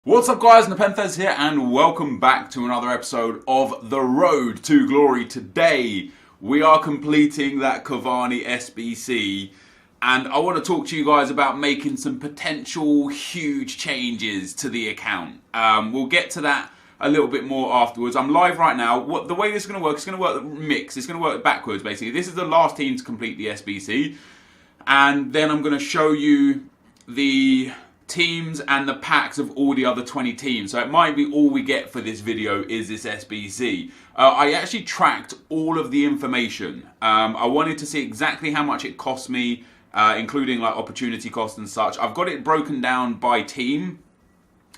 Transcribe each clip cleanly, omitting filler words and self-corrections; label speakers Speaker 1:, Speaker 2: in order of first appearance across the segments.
Speaker 1: What's up guys, NepentheZ here and welcome back to another episode of The Road to Glory. Today we are completing that Cavani SBC and I want to talk to you guys about making some potential huge changes to the account. We'll get to that a little bit more afterwards. I'm live right now. The way this is going to work, it's going to work mix. It's going to work backwards basically. This is the last team to complete the SBC and then I'm going to show you the teams and the packs of all the other 20 teams. So it might be all we get for this video is this SBC. I actually tracked all of the information. I wanted to see exactly how much it cost me, including like opportunity cost and such. I've got it broken down by team,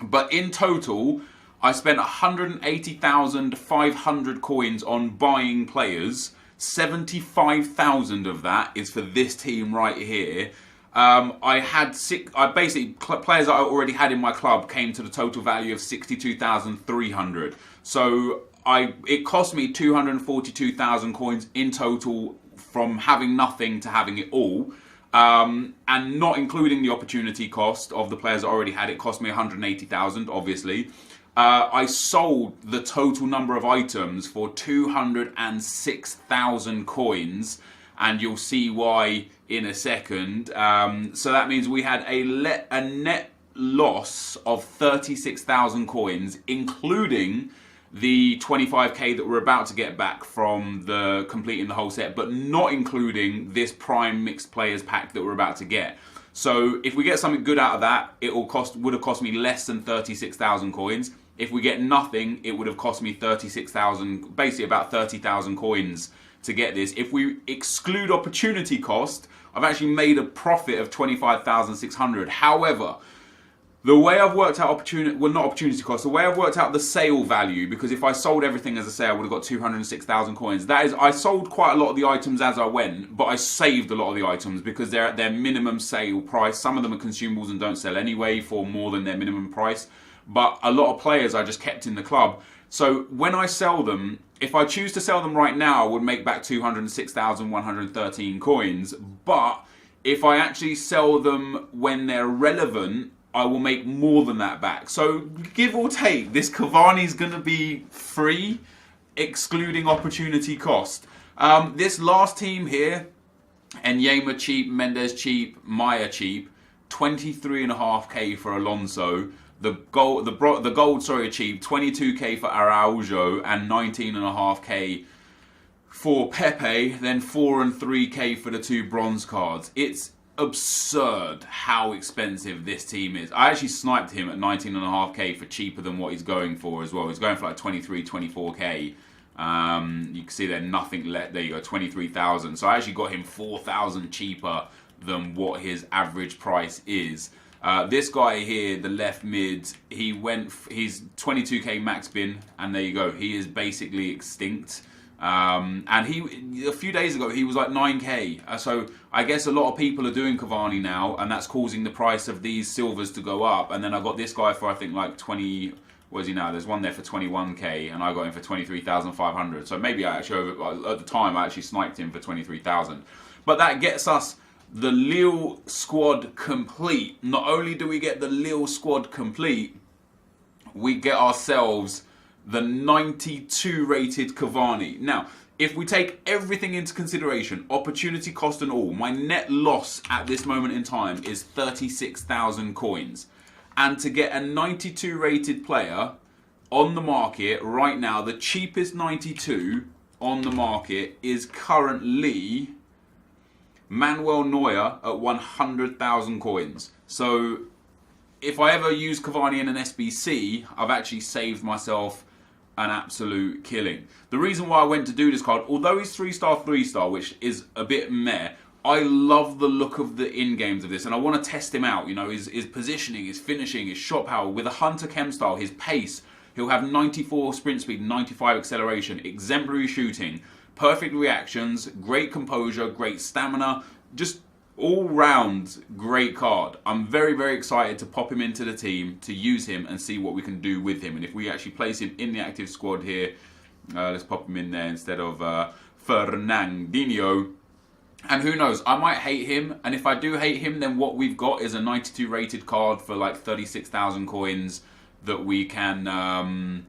Speaker 1: but in total I spent 180,500 coins on buying players. 75,000 of that is for this team right here. Basically players that I already had in my club came to the total value of 62,300. So it cost me 242,000 coins in total from having nothing to having it all. And not including the opportunity cost of the players that I already had, it cost me 180,000 obviously. I sold the total number of items for 206,000 coins. And you'll see why in a second. So that means we had a net loss of 36,000 coins, including the 25k that we're about to get back from the completing the whole set, but not including this prime mixed players pack that we're about to get. So if we get something good out of that, would have cost me less than 36,000 coins. If we get nothing, it would have cost me 36,000, basically about 30,000 coins to get this. If we exclude opportunity cost, I've actually made a profit of 25,600. However, the way I've worked out the way I've worked out the sale value, because if I sold everything as a sale, I would have got 206,000 coins. That is, I sold quite a lot of the items as I went, but I saved a lot of the items because they're at their minimum sale price. Some of them are consumables and don't sell anyway for more than their minimum price. But a lot of players I just kept in the club. So when I sell them, if I choose to sell them right now, I would make back 206,113 coins. But if I actually sell them when they're relevant, I will make more than that back. So give or take, this Cavani is going to be free, excluding opportunity cost. This last team here, Enyema cheap, Mendes cheap, Maya cheap, 23.5k for Alonso. The gold, cheap, 22k for Araujo and 19.5k for Pepe, then 4 and 3k for the two bronze cards. It's absurd how expensive this team is. I actually sniped him at 19.5k for cheaper than what he's going for as well. He's going for like 23, 24k. You can see there nothing left. There you go, 23,000. So I actually got him 4,000 cheaper than what his average price is. This guy here, the left mid, he's 22k max bin, and there you go. He is basically extinct. And a few days ago, he was like 9k. So I guess a lot of people are doing Cavani now, and that's causing the price of these silvers to go up. And then I got this guy for, I think, like 20, what is he now? There's one there for 21k, and I got him for 23,500. So maybe at the time, I actually sniped him for 23,000. But that gets us the Lille squad complete. Not only do we get the Lille squad complete, we get ourselves the 92 rated Cavani. Now, if we take everything into consideration, opportunity cost and all, my net loss at this moment in time is 36,000 coins. And to get a 92 rated player on the market right now, the cheapest 92 on the market is currently Manuel Neuer at 100,000 coins. So if I ever use Cavani in an SBC, I've actually saved myself an absolute killing. The reason why I went to do this card, although he's 3-star, 3-star, which is a bit meh, I love the look of the in-games of this, and I want to test him out. You know, his positioning, his finishing, his shot power, with a Hunter Chem style, his pace. He'll have 94 sprint speed, 95 acceleration, exemplary shooting, perfect reactions, great composure, great stamina, just all round great card. I'm very, very excited to pop him into the team, to use him and see what we can do with him. And if we actually place him in the active squad here, let's pop him in there instead of Fernandinho. And who knows, I might hate him. And if I do hate him, then what we've got is a 92 rated card for like 36,000 coins. that we can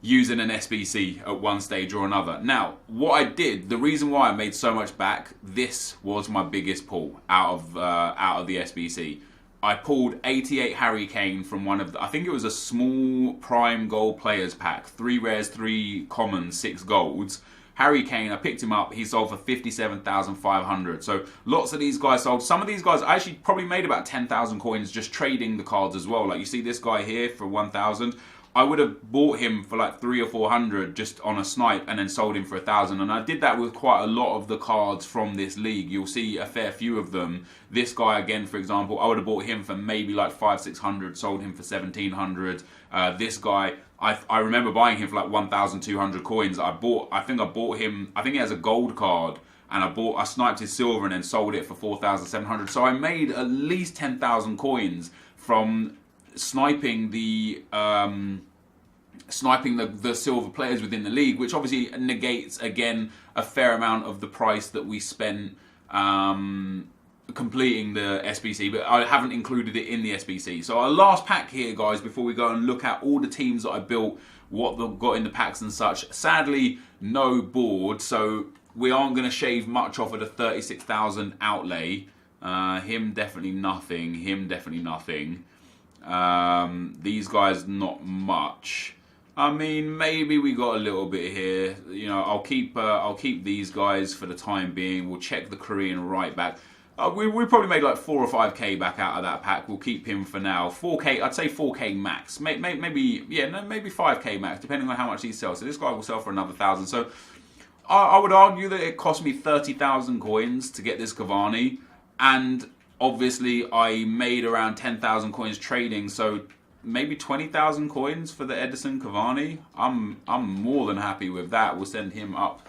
Speaker 1: use in an SBC at one stage or another. Now, what I did, the reason why I made so much back, this was my biggest pull out of the SBC. I pulled 88 Harry Kane from one of the, I think it was a small prime gold players pack, 3 rares, 3 commons, 6 golds. Harry Kane, I picked him up, he sold for 57,500. So lots of these guys sold. Some of these guys, I actually probably made about 10,000 coins just trading the cards as well. Like you see this guy here for 1,000. I would have bought him for like 300 or 400 just on a snipe and then sold him for 1,000. And I did that with quite a lot of the cards from this league. You'll see a fair few of them. This guy again, for example, I would have bought him for maybe like 500-600, sold him for 1,700. This guy, I remember buying him for like 1,200 coins. I think I bought him, I think he has a gold card. And I sniped his silver and then sold it for 4,700. So I made at least 10,000 coins from sniping the silver players within the league, which obviously negates again a fair amount of the price that we spent completing the SBC, but I haven't included it in the SBC. So our last pack here, guys, before we go and look at all the teams that I built, what they've got in the packs and such. Sadly, no board, so we aren't going to shave much off of the 36,000 outlay. Him definitely nothing. Him definitely nothing. These guys not much. I mean, maybe we got a little bit here. You know, I'll keep these guys for the time being. We'll check the Korean right back. We probably made like 4 or 5k back out of that pack. We'll keep him for now. 4k, I'd say 4k max. Maybe 5k max, depending on how much he sells. So this guy will sell for another 1,000. So I would argue that it cost me 30,000 coins to get this Cavani, and obviously I made around 10,000 coins trading. So maybe 20,000 coins for the Edison Cavani. I'm more than happy with that. We'll send him up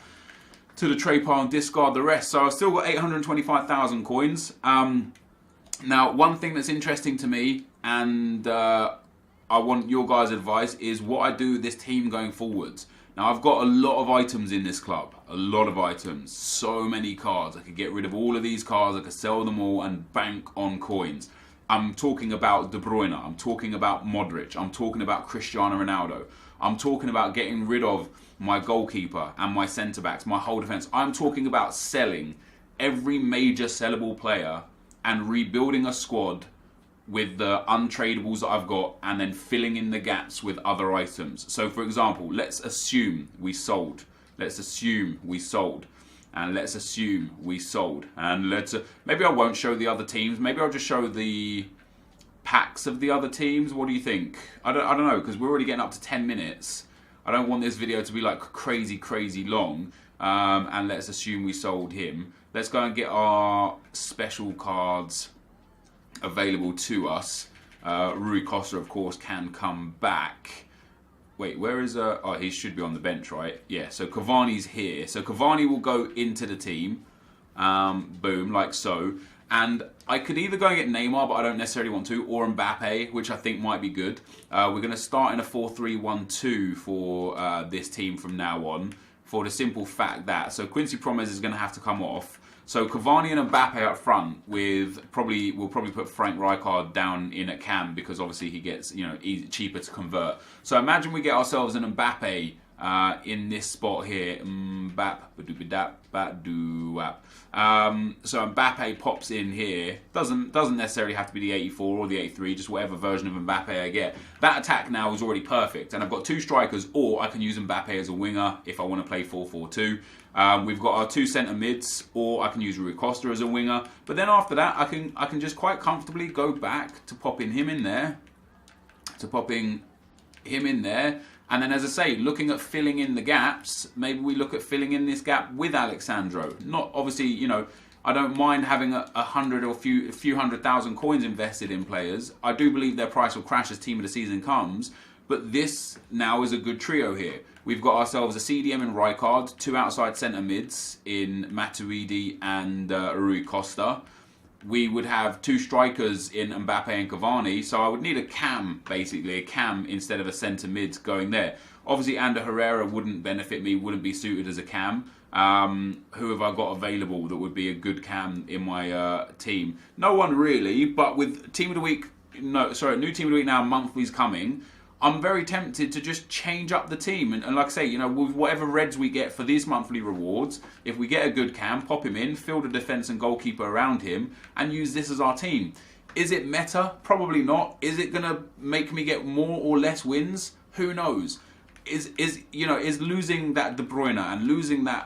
Speaker 1: to the trade pile and discard the rest. So I've still got 825,000 coins. Now, one thing that's interesting to me, and I want your guys' advice, is what I do with this team going forwards. Now, I've got a lot of items in this club. A lot of items. So many cards. I could get rid of all of these cards. I could sell them all and bank on coins. I'm talking about De Bruyne. I'm talking about Modric. I'm talking about Cristiano Ronaldo. I'm talking about getting rid of my goalkeeper and my centre-backs, my whole defence. I'm talking about selling every major sellable player and rebuilding a squad with the untradables that I've got and then filling in the gaps with other items. So, for example, let's assume we sold. Let's assume we sold. And let's assume we sold. And maybe I won't show the other teams. Maybe I'll just show the packs of the other teams. What do you think? I don't know, because we're already getting up to 10 minutes. I don't want this video to be like crazy long. And let's assume we sold him. Let's go and get our special cards available to us. Rui Costa, of course, can come back. Wait, where is oh, he should be on the bench, right? Yeah, so Cavani's here. So Cavani will go into the team. Boom, like so. And I could either go and get Neymar, but I don't necessarily want to, or Mbappe, which I think might be good. We're going to start in a 4-3-1-2 for this team from now on, for the simple fact that, so Quincy Promes is going to have to come off. So Cavani and Mbappe up front with we'll probably put Frank Rijkaard down in at cam, because obviously he gets, you know, cheaper to convert. So imagine we get ourselves an Mbappe in this spot here. So Mbappe pops in here. Doesn't necessarily have to be the 84 or the 83, just whatever version of Mbappe I get. That attack now is already perfect, and I've got 2 strikers, or I can use Mbappe as a winger if I want to play 4-4-2. We've got our 2 centre mids, or I can use Rui Costa as a winger. But then after that, I can just quite comfortably go back to popping him in there, and then, as I say, looking at filling in the gaps. Maybe we look at filling in this gap with Alexandro. Not obviously, you know, I don't mind having 100 or a few 100,000 coins invested in players. I do believe their price will crash as team of the season comes. But this now is a good trio here. We've got ourselves a CDM in Rijkaard, 2 outside centre mids in Matuidi and Rui Costa. We would have 2 strikers in Mbappe and Cavani, so I would need a cam, basically, a cam instead of a centre mid going there. Obviously, Ander Herrera wouldn't benefit me, wouldn't be suited as a cam. Who have I got available that would be a good cam in my team? No one really, but with Team of the Week new team of the week now, monthly's coming. I'm very tempted to just change up the team. And like I say, with whatever reds we get for these monthly rewards, if we get a good cam, pop him in, field a defence and goalkeeper around him, and use this as our team. Is it meta? Probably not. Is it going to make me get more or less wins? Who knows? Is losing that De Bruyne and losing that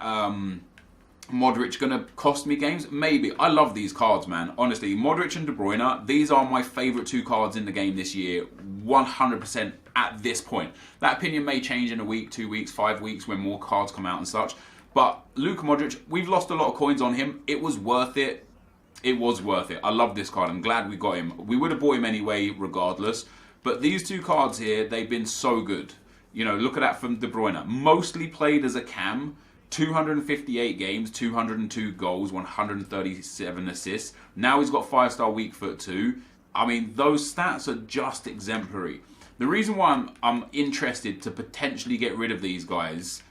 Speaker 1: Modric going to cost me games? Maybe. I love these cards, man. Honestly, Modric and De Bruyne, these are my favourite 2 cards in the game this year. 100% at this point. That opinion may change in a week, 2 weeks, 5 weeks when more cards come out and such. But Luka Modric, we've lost a lot of coins on him. It was worth it. It was worth it. I love this card. I'm glad we got him. We would have bought him anyway, regardless. But these 2 cards here, they've been so good. Look at that from De Bruyne. Mostly played as a cam. 258 games, 202 goals, 137 assists. Now he's got 5-star weak foot too. I mean, those stats are just exemplary. The reason why I'm interested to potentially get rid of these guys,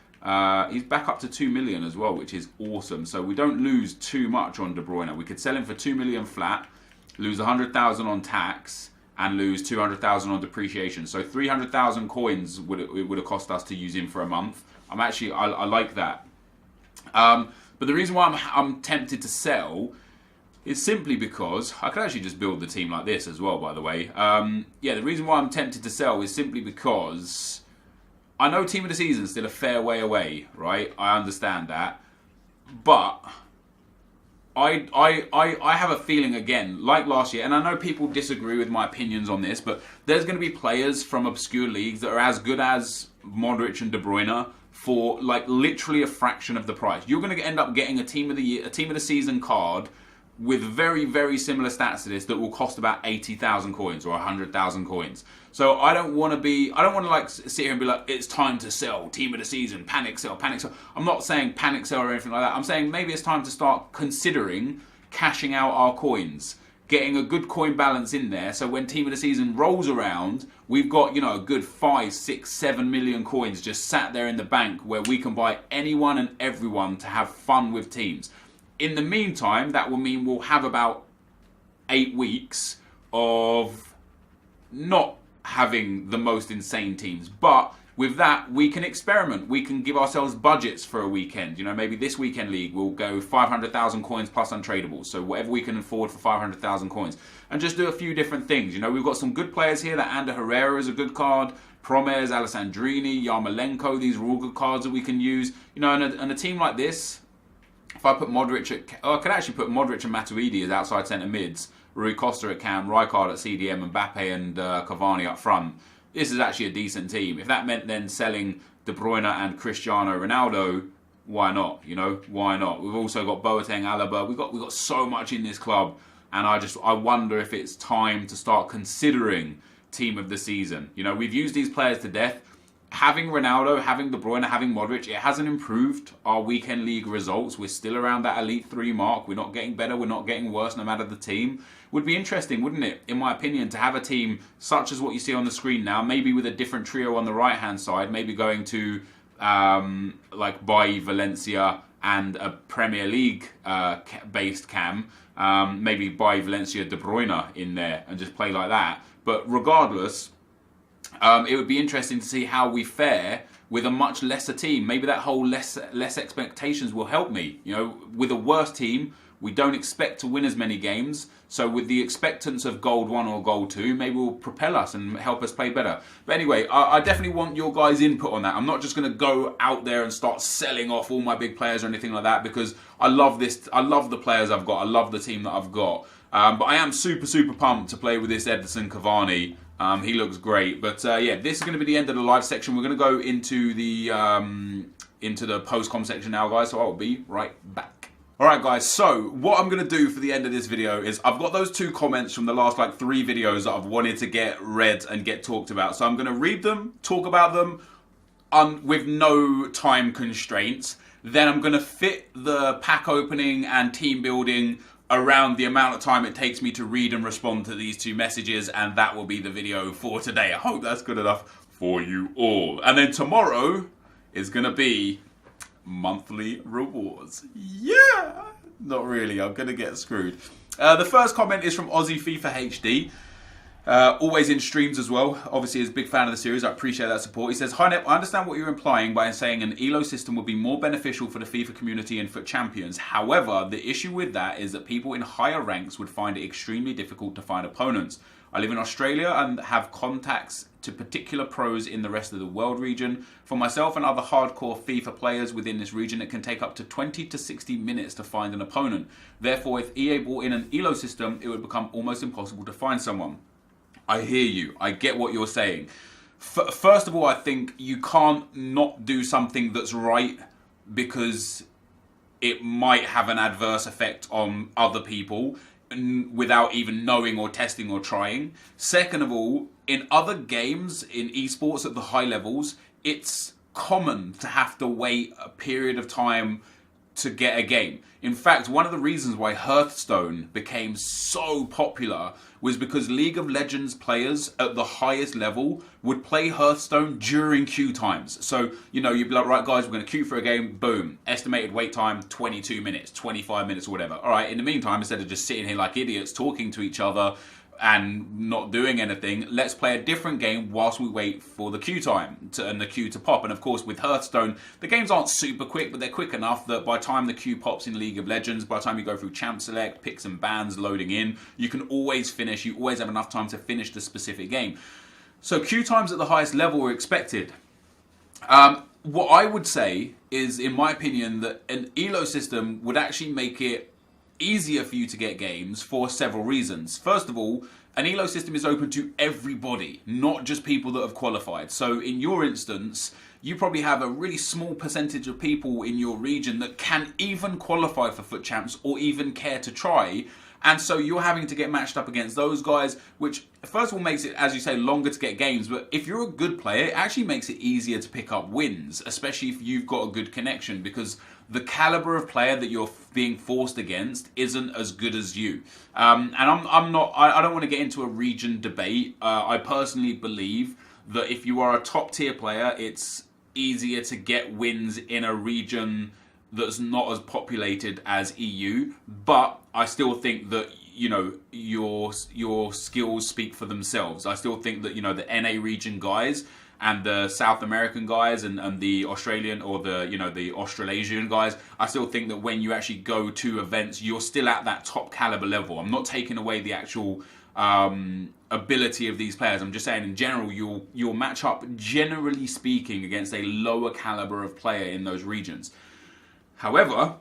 Speaker 1: he's back up to 2 million as well, which is awesome. So we don't lose too much on De Bruyne. We could sell him for 2 million flat, lose 100,000 on tax, and lose 200,000 on depreciation. So 300,000 coins it would have cost us to use him for a month. I like that. But the reason why I'm tempted to sell is simply because I could actually just build the team like this as well, by the way. The reason why I'm tempted to sell is simply because I know team of the season is still a fair way away, right? I understand that. But I have a feeling, again, like last year, and I know people disagree with my opinions on this, but there's going to be players from obscure leagues that are as good as Modric and De Bruyne for like literally a fraction of the price. You're going to end up getting a team of the season card with very, very similar stats to this that will cost about 80,000 coins or 100,000 coins. So I don't want to like sit here and be like, it's time to sell, team of the season, panic sell, panic sell. I'm not saying panic sell or anything like that. I'm saying maybe it's time to start considering cashing out our coins, getting a good coin balance in there. So when team of the season rolls around, we've got, a good 5, 6, 7 million coins just sat there in the bank where we can buy anyone and everyone to have fun with teams. In the meantime, that will mean we'll have about 8 weeks of not having the most insane teams. But with that, we can experiment. We can give ourselves budgets for a weekend. Maybe this weekend league we'll go 500,000 coins plus untradables. So whatever we can afford for 500,000 coins. And just do a few different things. We've got some good players here. That Ander Herrera is a good card. Promes, Alessandrini, Yarmolenko. These are all good cards that we can use. And a team like this, if I put Modric I could actually put Modric and Matuidi as outside centre mids, Rui Costa at cam, Rijkaard at CDM, Mbappe and Cavani up front. This is actually a decent team. If that meant then selling De Bruyne and Cristiano Ronaldo, why not? Why not? We've also got Boateng, Alaba. We've got so much in this club, and I wonder if it's time to start considering team of the season. We've used these players to death. Having Ronaldo, having De Bruyne, having Modric, it hasn't improved our weekend league results. We're still around that Elite 3 mark. We're not getting better. We're not getting worse no matter the team. Would be interesting, wouldn't it, in my opinion, to have a team such as what you see on the screen now, maybe with a different trio on the right-hand side, maybe going to like Bailly, Valencia and a Premier League based cam, maybe Bailly, Valencia, De Bruyne in there and just play like that. But regardless, it would be interesting to see how we fare with a much lesser team. Maybe that whole less expectations will help me. With a worse team, we don't expect to win as many games. So with the expectance of gold 1 or gold 2, maybe will propel us and help us play better. But anyway, I definitely want your guys' input on that. I'm not just going to go out there and start selling off all my big players or anything like that, because I love this. I love the players I've got. I love the team that I've got. But I am super, super pumped to play with this Edison Cavani. He looks great. But yeah, this is going to be the end of the live section. We're going to go into the post-com section now, guys. So I'll be right back. Alright guys, so what I'm going to do for the end of this video is I've got those 2 comments from the last 3 videos that I've wanted to get read and get talked about. So I'm going to read them, talk about them with no time constraints. Then I'm going to fit the pack opening and team building around the amount of time it takes me to read and respond to these 2 messages, and that will be the video for today. I hope that's good enough for you all. And then tomorrow is going to be monthly rewards. Yeah! Not really, I'm going to get screwed. The first comment is from Aussie FIFA HD. Always in streams as well. Obviously, is a big fan of the series. I appreciate that support. He says, "Hi Nep, I understand what you're implying by saying an ELO system would be more beneficial for the FIFA community and for champions. However, the issue with that is that people in higher ranks would find it extremely difficult to find opponents. I live in Australia and have contacts to particular pros in the rest of the world region. For myself and other hardcore FIFA players within this region, it can take up to 20 to 60 minutes to find an opponent. Therefore, if EA brought in an ELO system, it would become almost impossible to find someone." I hear you. I get what you're saying. First of all, I think you can't not do something that's right because it might have an adverse effect on other people without even knowing or testing or trying. Second of all, in other games, in esports at the high levels, it's common to have to wait a period of time to get a game. In fact, one of the reasons why Hearthstone became so popular was because League of Legends players at the highest level would play Hearthstone during queue times. So, you know, you'd be like, right guys, we're going to queue for a game, boom. Estimated wait time, 22 minutes, 25 minutes or whatever. All right, in the meantime, instead of just sitting here like idiots talking to each other and not doing anything, let's play a different game whilst we wait for the queue time and the queue to pop. And of course with Hearthstone, the games aren't super quick, but they're quick enough that by the time the queue pops in League of Legends, by the time you go through champ select, picks and bans loading in, you can always finish, you always have enough time to finish the specific game. So queue times at the highest level are expected. What I would say is, in my opinion, that an ELO system would actually make it easier for you to get games for several reasons. First of all, an ELO system is open to everybody, not just people that have qualified. So in your instance, you probably have a really small percentage of people in your region that can even qualify for FUT Champs or even care to try. And so you're having to get matched up against those guys, which first of all makes it, as you say, longer to get games. But if you're a good player, it actually makes it easier to pick up wins, especially if you've got a good connection, because the caliber of player that you're being forced against isn't as good as you. And I don't want to get into a region debate. I personally believe that if you are a top tier player, it's easier to get wins in a region that's not as populated as EU, but I still think that, you know, your skills speak for themselves. I still think that, you know, the NA region guys and the South American guys and the Australian or the, you know, the Australasian guys, I still think that when you actually go to events, you're still at that top caliber level. I'm not taking away the actual ability of these players. I'm just saying in general, you'll match up, generally speaking, against a lower caliber of player in those regions. However,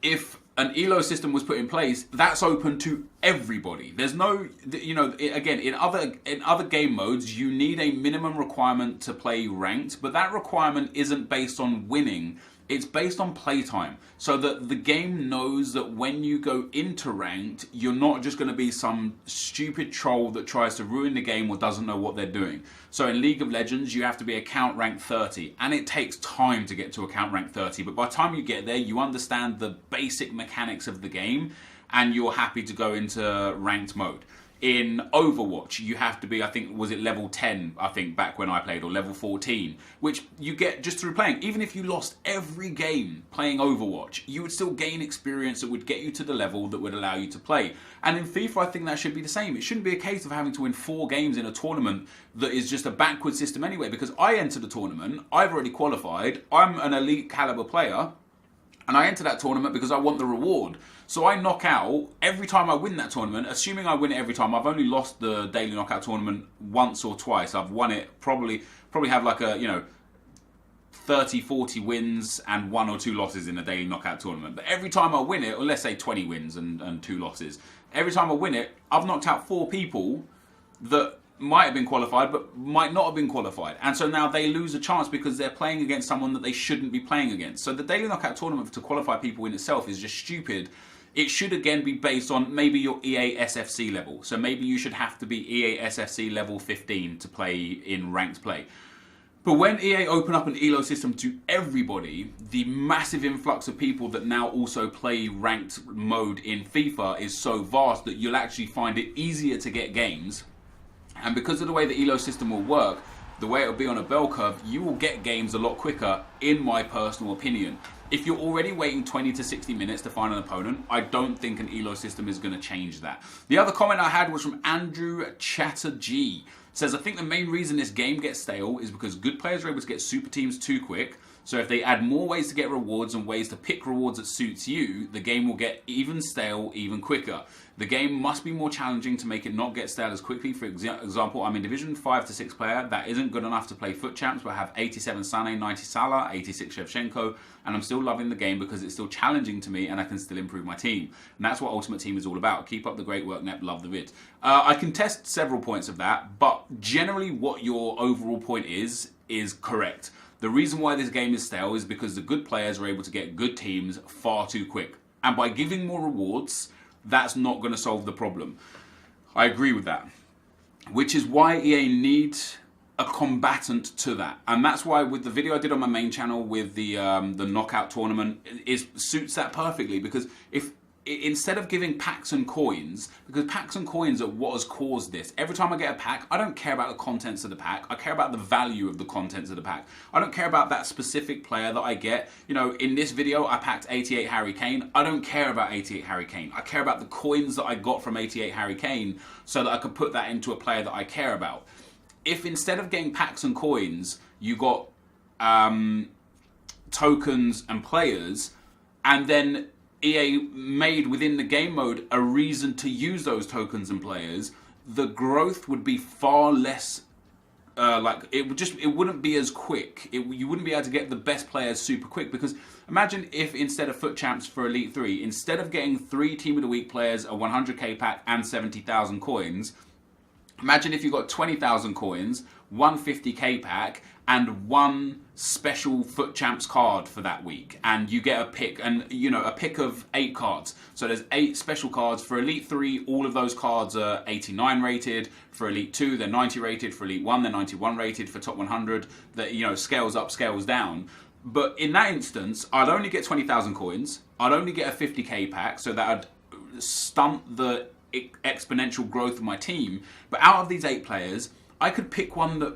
Speaker 1: if an ELO system was put in place, that's open to everybody. There's no, you know, again, in other game modes, you need a minimum requirement to play ranked, but that requirement isn't based on winning. It's based on playtime, so that the game knows that when you go into ranked, you're not just going to be some stupid troll that tries to ruin the game or doesn't know what they're doing. So in League of Legends, you have to be account rank 30, and it takes time to get to account rank 30, but by the time you get there, you understand the basic mechanics of the game, and you're happy to go into ranked mode. In Overwatch, you have to be, I think, was it level 10, I think, back when I played, or level 14, which you get just through playing. Even if you lost every game playing Overwatch, you would still gain experience that would get you to the level that would allow you to play. And in FIFA, I think that should be the same. It shouldn't be a case of having to win 4 games in a tournament that is just a backward system anyway, because I entered the tournament, I've already qualified, I'm an elite caliber player, and I enter that tournament because I want the reward. So I knock out every time I win that tournament, assuming I win it every time. I've only lost the daily knockout tournament once or twice. I've won it, probably have like a, you know, 30, 40 wins and 1 or 2 losses in a daily knockout tournament. But every time I win it, or let's say 20 wins and 2 losses, every time I win it, I've knocked out 4 people that might have been qualified but might not have been qualified, and so now they lose a chance because they're playing against someone that they shouldn't be playing against. So the daily knockout tournament to qualify people in itself is just stupid. It should again be based on maybe your EA SFC level. So maybe you should have to be EA SFC level 15 to play in ranked play. But when EA open up an ELO system to everybody, the massive influx of people that now also play ranked mode in FIFA is so vast that you'll actually find it easier to get games. And because of the way the ELO system will work, the way it will be on a bell curve, you will get games a lot quicker, in my personal opinion. If you're already waiting 20 to 60 minutes to find an opponent, I don't think an ELO system is going to change that. The other comment I had was from Andrew Chatterjee. Says, I think the main reason this game gets stale is because good players are able to get super teams too quick. So if they add more ways to get rewards and ways to pick rewards that suits you, the game will get even stale even quicker. The game must be more challenging to make it not get stale as quickly. For example, I'm in Division 5 to 6 player. That isn't good enough to play FUT Champs, but I have 87 Sané, 90 Salah, 86 Shevchenko, and I'm still loving the game because it's still challenging to me and I can still improve my team. And that's what Ultimate Team is all about. Keep up the great work, Nep. Love the vid. I can test several points of that, but generally what your overall point is correct. The reason why this game is stale is because the good players are able to get good teams far too quick. And by giving more rewards, that's not going to solve the problem. I agree with that. Which is why EA need a combatant to that. And that's why with the video I did on my main channel with the knockout tournament, it suits that perfectly. Because if instead of giving packs and coins, because packs and coins are what has caused this. Every time I get a pack, I don't care about the contents of the pack. I care about the value of the contents of the pack. I don't care about that specific player that I get. You know, in this video, I packed 88 Harry Kane. I don't care about 88 Harry Kane. I care about the coins that I got from 88 Harry Kane so that I could put that into a player that I care about. If instead of getting packs and coins, you got tokens and players, and then EA made within the game mode a reason to use those tokens and players, the growth would be far less. It wouldn't be as quick. You wouldn't be able to get the best players super quick, because imagine if instead of FUT Champs for Elite 3, instead of getting 3 Team of the Week players, a 100k pack and 70,000 coins, imagine if you got 20,000 coins, 150k pack, and 1 special FUT Champs card for that week, and you get a pick, and you know, a pick of 8 cards. So there's 8 special cards for Elite 3. All of those cards are 89 rated. For Elite 2, they're 90 rated. For Elite 1, they're 91 rated. For Top 100, that, you know, scales up, scales down. But in that instance, I'd only get 20,000 coins. I'd only get a 50k pack, so that would stunt the exponential growth of my team. But out of these 8 players, I could pick one that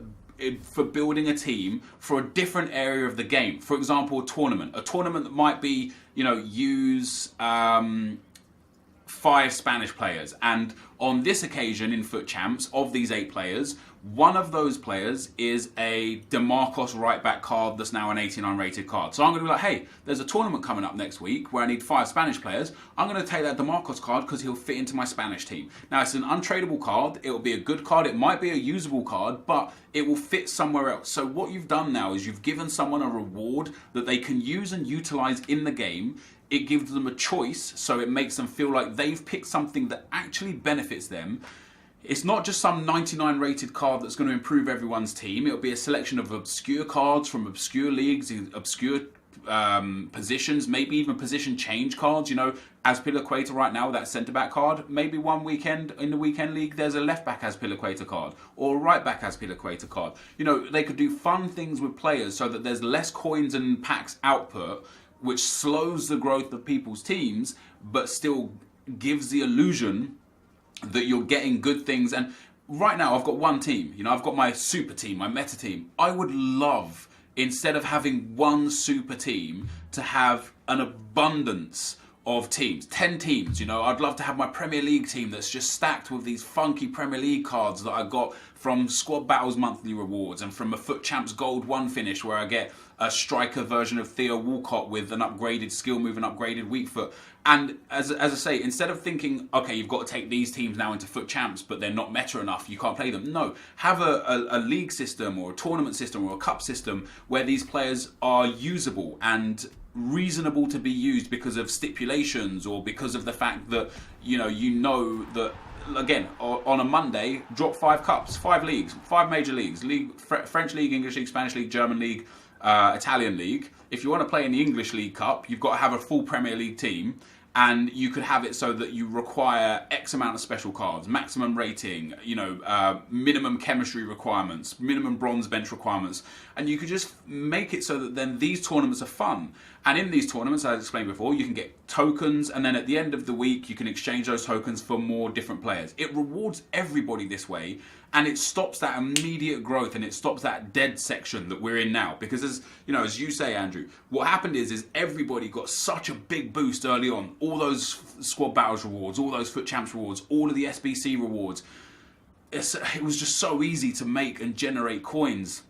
Speaker 1: for building a team for a different area of the game. For example, a tournament that might be, you know, use 5 Spanish players, and on this occasion in FUT Champs, of these 8 players, one of those players is a DeMarcos right back card that's now an 89 rated card. So I'm going to be like, hey, there's a tournament coming up next week where I need 5 Spanish players. I'm going to take that DeMarcos card because he'll fit into my Spanish team. Now, it's an untradeable card. It will be a good card. It might be a usable card, but it will fit somewhere else. So what you've done now is you've given someone a reward that they can use and utilize in the game. It gives them a choice, so it makes them feel like they've picked something that actually benefits them. It's not just some 99 rated card that's going to improve everyone's team. It'll be a selection of obscure cards from obscure leagues, obscure positions, maybe even position change cards. You know, Azpilicueta right now with that centre back card, maybe one weekend in the weekend league there's a left back Azpilicueta card or a right back Azpilicueta card. You know, they could do fun things with players so that there's less coins and packs output, which slows the growth of people's teams, but still gives the illusion that you're getting good things. And right now I've got one team. You know, I've got my super team, my meta team. I would love, instead of having one super team, to have an abundance of teams, 10 teams. You know, I'd love to have my Premier League team that's just stacked with these funky Premier League cards that I got from Squad Battles monthly rewards, and from a FUT Champs Gold 1 finish where I get a striker version of Theo Walcott with an upgraded skill move and upgraded weak foot. And as I say, instead of thinking, okay, you've got to take these teams now into FUT Champs, but they're not meta enough, you can't play them. No, have a league system or a tournament system or a cup system where these players are usable and reasonable to be used because of stipulations, or because of the fact that, you know that, again, on a Monday, drop 5 cups, 5 leagues, 5 major leagues, French League, English League, Spanish League, German League, Italian League. If you want to play in the English League Cup, you've got to have a full Premier League team, and you could have it so that you require X amount of special cards, maximum rating, you know, minimum chemistry requirements, minimum bronze bench requirements, and you could just make it so that then these tournaments are fun. And in these tournaments, as I explained before, you can get tokens, and then at the end of the week, you can exchange those tokens for more different players. It rewards everybody this way, And it stops that immediate growth, and it stops that dead section that we're in now. Because as you say, Andrew, what happened is everybody got such a big boost early on. All those squad battles rewards, all those foot champs rewards, all of the SBC rewards. It was just so easy to make and generate coins.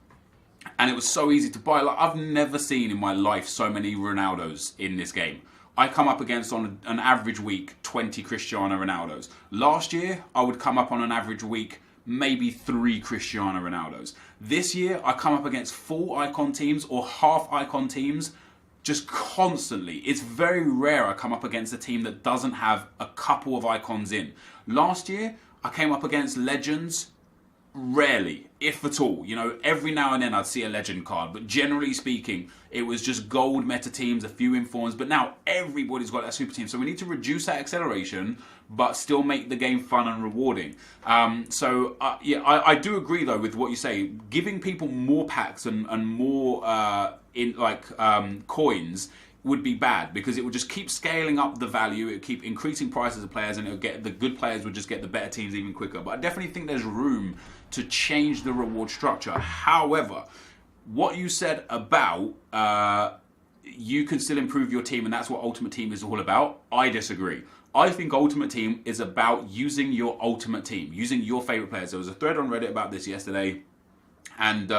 Speaker 1: And it was so easy to buy. Like, I've never seen in my life so many Ronaldos in this game. I come up against, on an average week, 20 Cristiano Ronaldos. Last year, I would come up on an average week maybe 3 Cristiano Ronaldos. This year, I come up against full icon teams or half icon teams just constantly. It's very rare I come up against a team that doesn't have a couple of icons in. Last year, I came up against legends rarely, if at all. Every now and then I'd see a legend card, but generally speaking, it was just gold meta teams, a few informs, but now everybody's got that super team. So we need to reduce that acceleration, but still make the game fun and rewarding. I do agree though with what you say. Giving people more packs and more coins would be bad, because it would just keep scaling up the value, it would keep increasing prices of players, and it would get the good players would just get the better teams even quicker. But I definitely think there's room to change the reward structure. However, what you said about you can still improve your team, and that's what Ultimate Team is all about, I disagree. I think Ultimate Team is about using your ultimate team, using your favorite players. There was a thread on Reddit about this yesterday, and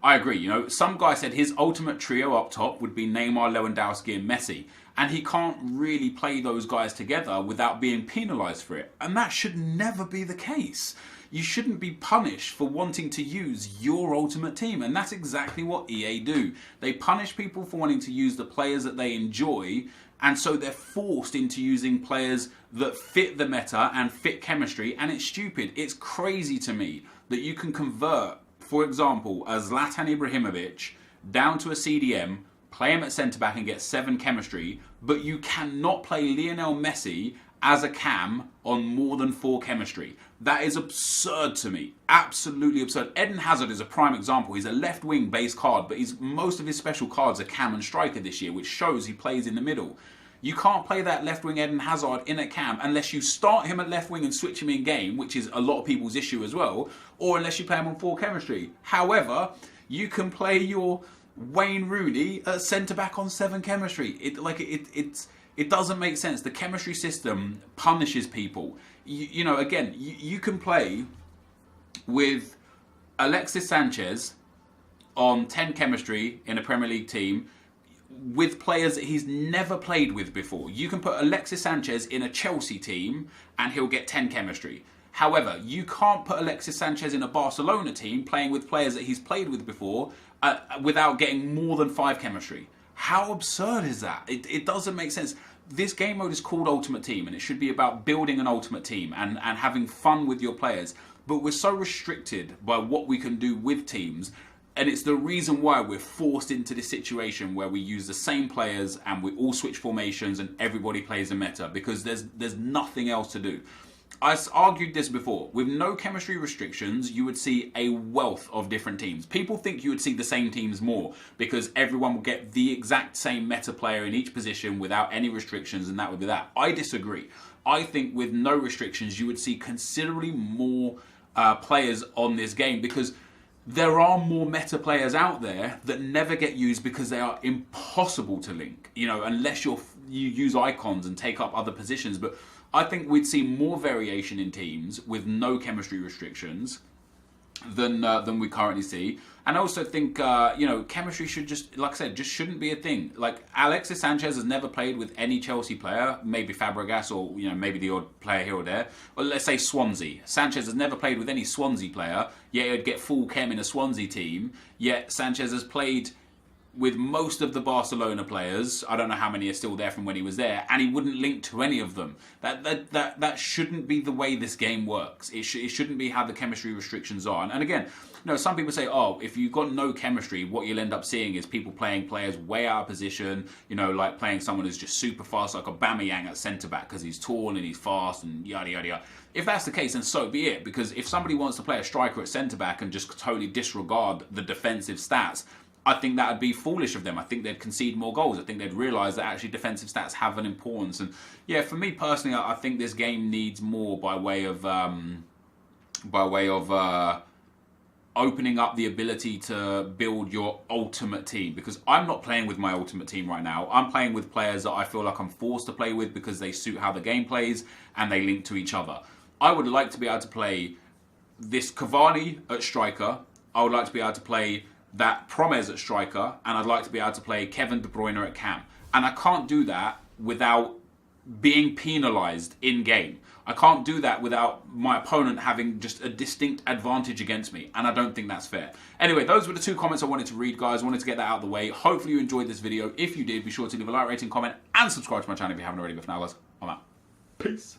Speaker 1: I agree. Some guy said his ultimate trio up top would be Neymar, Lewandowski, and Messi, and he can't really play those guys together without being penalised for it. And that should never be the case. You shouldn't be punished for wanting to use your ultimate team, and that's exactly what EA do. They punish people for wanting to use the players that they enjoy, and so they're forced into using players that fit the meta and fit chemistry, and it's stupid. It's crazy to me that you can convert, for example, a Zlatan Ibrahimovic down to a CDM, play him at centre-back and get 7 chemistry, but you cannot play Lionel Messi as a cam on more than 4 chemistry. That is absurd to me. Absolutely absurd. Eden Hazard is a prime example. He's a left-wing base card, but most of his special cards are cam and striker this year, which shows he plays in the middle. You can't play that left-wing Eden Hazard in a cam unless you start him at left-wing and switch him in game, which is a lot of people's issue as well, or unless you play him on 4 chemistry. However, you can play your Wayne Rooney at centre-back on 7 chemistry. It doesn't make sense. The chemistry system punishes people. You can play with Alexis Sanchez on 10 chemistry in a Premier League team with players that he's never played with before. You can put Alexis Sanchez in a Chelsea team and he'll get 10 chemistry. However, you can't put Alexis Sanchez in a Barcelona team playing with players that he's played with before without getting more than 5 chemistry. How absurd is that? It doesn't make sense. This game mode is called Ultimate Team, and it should be about building an ultimate team and having fun with your players. But we're so restricted by what we can do with teams, and it's the reason why we're forced into this situation where we use the same players and we all switch formations and everybody plays a meta, because there's nothing else to do. I argued this before. With no chemistry restrictions, you would see a wealth of different teams. People think you would see the same teams more because everyone will get the exact same meta player in each position without any restrictions, and that would be that. I disagree. I think with no restrictions, you would see considerably more players on this game, because there are more meta players out there that never get used because they are impossible to link, unless you use icons and take up other positions. But I think we'd see more variation in teams with no chemistry restrictions than we currently see. And I also think, chemistry should just, like I said, just shouldn't be a thing. Like, Alexis Sanchez has never played with any Chelsea player, maybe Fabregas or, maybe the odd player here or there. Or let's say Swansea. Sanchez has never played with any Swansea player, yet he'd get full chem in a Swansea team. Yet Sanchez has played with most of the Barcelona players. I don't know how many are still there from when he was there, and he wouldn't link to any of them. That shouldn't be the way this game works. It shouldn't be how the chemistry restrictions are. And again, some people say, if you've got no chemistry, what you'll end up seeing is people playing players way out of position, like playing someone who's just super fast, like Aubameyang at centre-back, because he's tall and he's fast and yada, yada, yada. If that's the case, then so be it, because if somebody wants to play a striker at centre-back and just totally disregard the defensive stats, I think that would be foolish of them. I think they'd concede more goals. I think they'd realise that actually defensive stats have an importance. And yeah, for me personally, I think this game needs more by way of by way of opening up the ability to build your ultimate team, because I'm not playing with my ultimate team right now. I'm playing with players that I feel like I'm forced to play with because they suit how the game plays and they link to each other. I would like to be able to play this Cavani at striker. I would like to be able to play that Promes at striker, and I'd like to be able to play Kevin De Bruyne at cam. And I can't do that without being penalised in game. I can't do that without my opponent having just a distinct advantage against me, and I don't think that's fair. Anyway, those were the 2 comments I wanted to read, guys. I wanted to get that out of the way. Hopefully you enjoyed this video. If you did, be sure to leave a like, rating, comment, and subscribe to my channel if you haven't already. But for now, guys, I'm out. Peace.